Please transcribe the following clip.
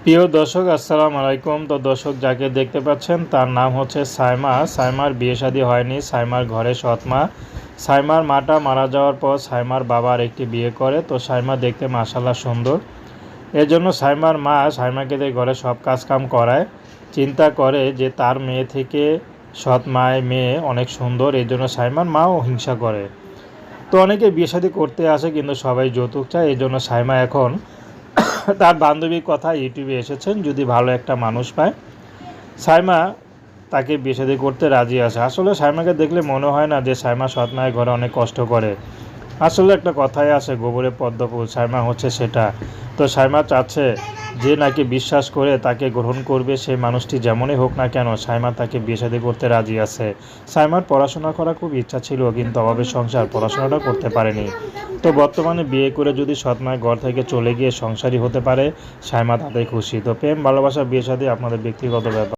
প্রিয় দর্শক আসসালামু আলাইকুম। তো দর্শক যাকে দেখতে পাচ্ছেন তার নাম হচ্ছে সাইমা। সাইমার বিয়ে শাদী হয়নি। সাইমার ঘরে সৎমা। সাইমার মাটা মারা যাওয়ার পর সাইমার বাবা আরেকটি বিয়ে করে। তো সাইমা দেখতে মাশাআল্লাহ সুন্দর। এজন্য সাইমার মা সাইমাকে দিয়ে ঘরে সব কাজকাম করায়। চিন্তা করে যে তার মেয়ে থেকে সৎ মায়ের মেয়ে অনেক সুন্দর, এজন্য সাইমার মাও হিংসা করে। তো অনেকে বিয়ে শাদী করতে আসে কিন্তু সবাই যৌতুক চায়। এজন্য সাইমা এখন তার বান্ধবীর কথা ইউটিউবে এসেছেন, যদি ভালো একটা মানুষ পায় সাইমা তাকে বিয়ে শাদী করতে রাজি আছে। আসলে সাইমাকে দেখলে মনে হয় না যে সাইমা সৎ মায়ের ঘরে অনেক কষ্ট করে। আসলে একটা কথাই আছে, গোবরে পদ্ম ফুল, সাইমা হচ্ছে সেটা। তো সাইমা চাচ্ছে যে নাকি বিশ্বাস করে তাকে গ্রহণ করবে, সেই মানুষটি যেমনই হোক না কেন সাইমা তাকে বিয়ে শাদী করতে রাজি আছে। সাইমার পড়াশোনা করার খুব ইচ্ছা ছিল কিন্তু অভাবের সংসার পড়াশোনাটা করতে পারেনি। তো বর্তমানে বিয়ে করে যদি সৎ মায়ের ঘর থেকে চলে গিয়ে সংসারী হতে পারে সাইমা তাতে খুশি। তো প্রেম ভালোবাসা বিয়ে শাদী আপনাদের ব্যক্তিগত ব্যাপার।